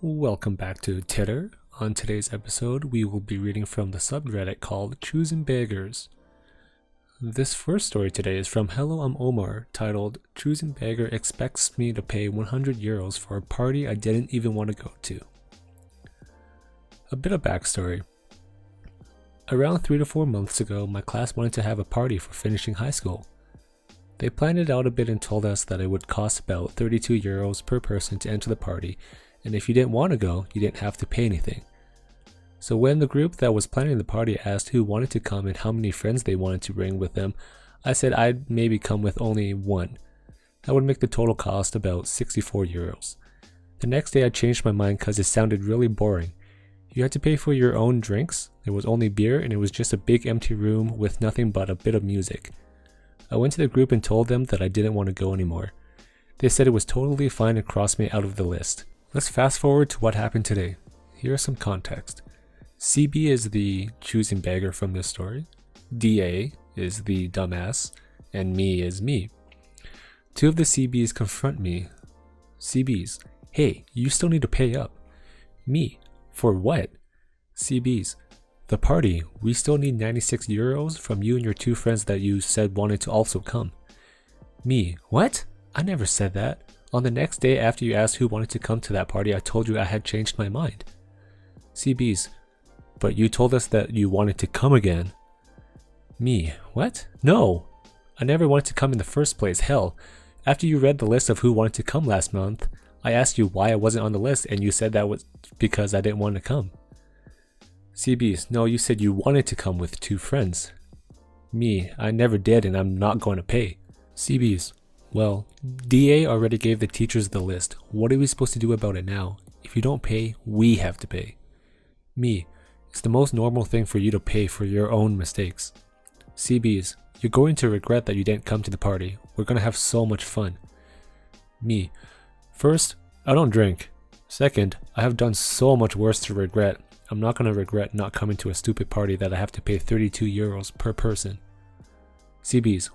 Welcome back to Titter. On today's episode, we will be reading from the subreddit called ChoosingBeggars. This first story today is from Hello, I'm Omar, titled Choosing Beggar expects me to pay 100 euros for a party I didn't even want to go to. A bit of backstory. Around 3 to 4 months ago, my class wanted to have a party for finishing high school. They planned it out a bit and told us that it would cost about 32 euros per person to enter the party, and if you didn't want to go, you didn't have to pay anything. So when the group that was planning the party asked who wanted to come and how many friends they wanted to bring with them, I said I'd maybe come with only one. That would make the total cost about 64 euros. The next day I changed my mind because it sounded really boring. You had to pay for your own drinks, there was only beer, and it was just a big empty room with nothing but a bit of music. I went to the group and told them that I didn't want to go anymore. They said it was totally fine and crossed me out of the list. Let's fast forward to what happened today. Here is some context. CB is the choosing beggar from this story. DA is the dumbass. And me is me. Two of the CBs confront me. CBs, hey, you still need to pay up. Me, for what? CBs, the party, we still need 96 euros from you and your two friends that you said wanted to also come. Me, what? I never said that. On the next day after you asked who wanted to come to that party, I told you I had changed my mind. CBs, but you told us that you wanted to come again. Me, what? No! I never wanted to come in the first place, hell. After you read the list of who wanted to come last month, I asked you why I wasn't on the list and you said that was because I didn't want to come. CBs, no, you said you wanted to come with two friends. Me, I never did and I'm not going to pay. CBs, well, DA already gave the teachers the list. What are we supposed to do about it now? If you don't pay, we have to pay. Me, it's the most normal thing for you to pay for your own mistakes. CBs, you're going to regret that you didn't come to the party. We're going to have so much fun. Me, first, I don't drink. Second, I have done so much worse to regret. I'm not going to regret not coming to a stupid party that I have to pay 32 euros per person. CBs,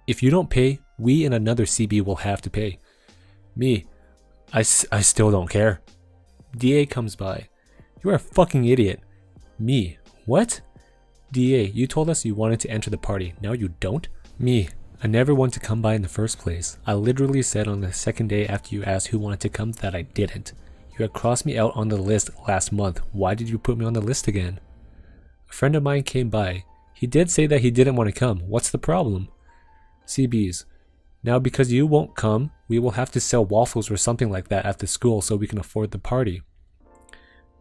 if you don't pay, we and another CB will have to pay. Me, I still don't care. DA comes by. You're a fucking idiot. Me, what? DA, you told us you wanted to enter the party, now you don't? Me, I never wanted to come by in the first place. I literally said on the second day after you asked who wanted to come that I didn't. You had crossed me out on the list last month. Why did you put me on the list again? A friend of mine came by. He did say that he didn't want to come. What's the problem? CBs, now because you won't come, we will have to sell waffles or something like that after school so we can afford the party.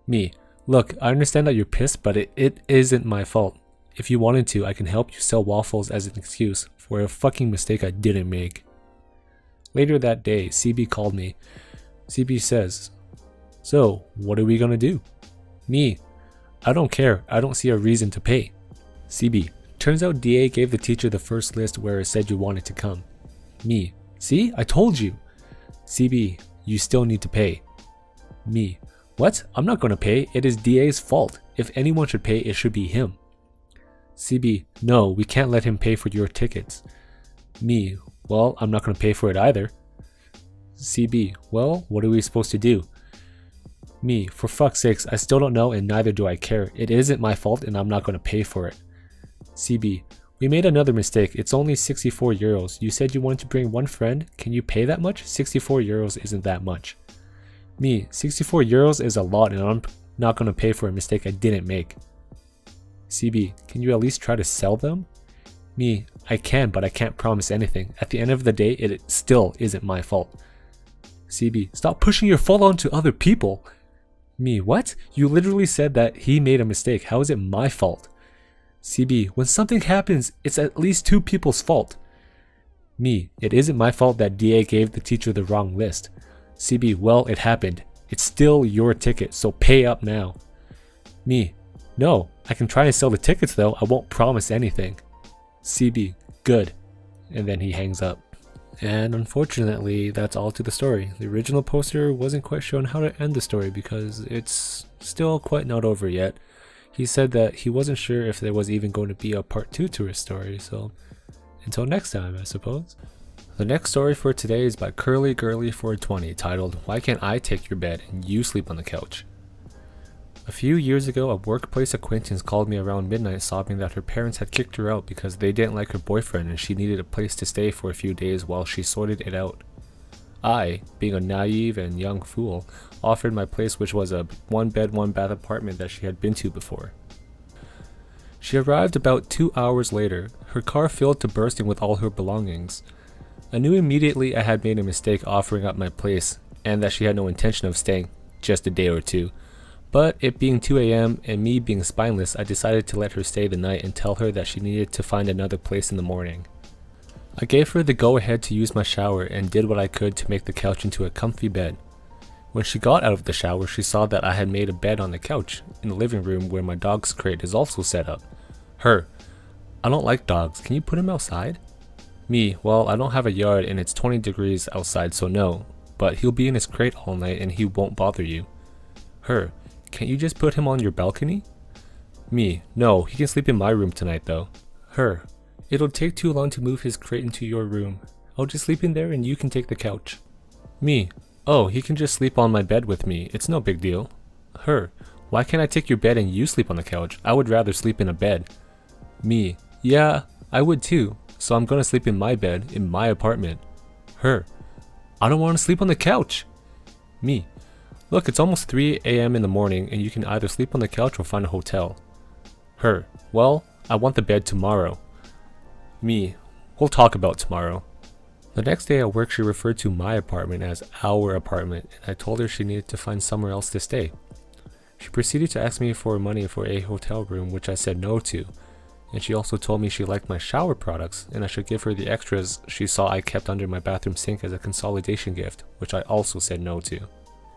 Me, look, I understand that you're pissed, but it isn't my fault. If you wanted to, I can help you sell waffles as an excuse for a fucking mistake I didn't make. Later that day, CB called me. CB says, so, what are we gonna do? Me, I don't care, I don't see a reason to pay. CB, turns out DA gave the teacher the first list where it said you wanted to come. Me, see, I told you. CB, you still need to pay. Me, what? I'm not going to pay. It is DA's fault. If anyone should pay, it should be him. CB, no, we can't let him pay for your tickets. Me, well, I'm not going to pay for it either. CB, well, what are we supposed to do? Me, for fuck's sakes, I still don't know and neither do I care. It isn't my fault and I'm not going to pay for it. CB, we made another mistake. It's only 64 euros. You said you wanted to bring one friend. Can you pay that much? 64 euros isn't that much. Me, 64 euros is a lot and I'm not going to pay for a mistake I didn't make. CB, can you at least try to sell them? Me, I can, but I can't promise anything. At the end of the day, it still isn't my fault. CB, stop pushing your fault onto other people. Me, what? You literally said that he made a mistake. How is it my fault? CB, when something happens, it's at least two people's fault. Me, it isn't my fault that DA gave the teacher the wrong list. CB, well, it happened. It's still your ticket, so pay up now. Me, no, I can try and sell the tickets though, I won't promise anything. CB, good. And then he hangs up. And unfortunately, that's all to the story. The original poster wasn't quite shown how to end the story because it's still quite not over yet. He said that he wasn't sure if there was even going to be a part 2 to his story, so until next time, I suppose. The next story for today is by Curly Girly 420, titled Why Can't I Take Your Bed and You Sleep on the Couch? A few years ago, a workplace acquaintance called me around midnight sobbing that her parents had kicked her out because they didn't like her boyfriend and she needed a place to stay for a few days while she sorted it out. I, being a naive and young fool, offered my place, which was a 1-bed, 1-bath apartment that she had been to before. She arrived about 2 hours later, her car filled to bursting with all her belongings. I knew immediately I had made a mistake offering up my place, and that she had no intention of staying just a day or two. But it being 2 a.m. and me being spineless, I decided to let her stay the night and tell her that she needed to find another place in the morning. I gave her the go-ahead to use my shower and did what I could to make the couch into a comfy bed. When she got out of the shower, she saw that I had made a bed on the couch in the living room where my dog's crate is also set up. Her: I don't like dogs, can you put him outside? Me: well, I don't have a yard and it's 20 degrees outside, so no, but he'll be in his crate all night and he won't bother you. Her: can't you just put him on your balcony? Me: no, he can sleep in my room tonight though. Her: it'll take too long to move his crate into your room. I'll just sleep in there and you can take the couch. Me: oh, he can just sleep on my bed with me, it's no big deal. Her: why can't I take your bed and you sleep on the couch? I would rather sleep in a bed. Me: yeah, I would too, so I'm gonna sleep in my bed, in my apartment. Her: I don't want to sleep on the couch. Me: look, it's almost 3 a.m. in the morning and you can either sleep on the couch or find a hotel. Her: well, I want the bed tomorrow. Me: we'll talk about tomorrow. The next day at work, she referred to my apartment as our apartment, and I told her she needed to find somewhere else to stay. She proceeded to ask me for money for a hotel room, which I said no to, and she also told me she liked my shower products and I should give her the extras she saw I kept under my bathroom sink as a consolidation gift, which I also said no to.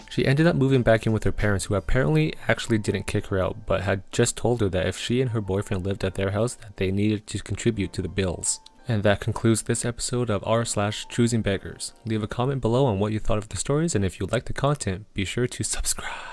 She ended up moving back in with her parents, who apparently actually didn't kick her out, but had just told her that if she and her boyfriend lived at their house, that they needed to contribute to the bills. And that concludes this episode of r/ChoosingBeggars. Leave a comment below on what you thought of the stories, and if you liked the content, be sure to subscribe.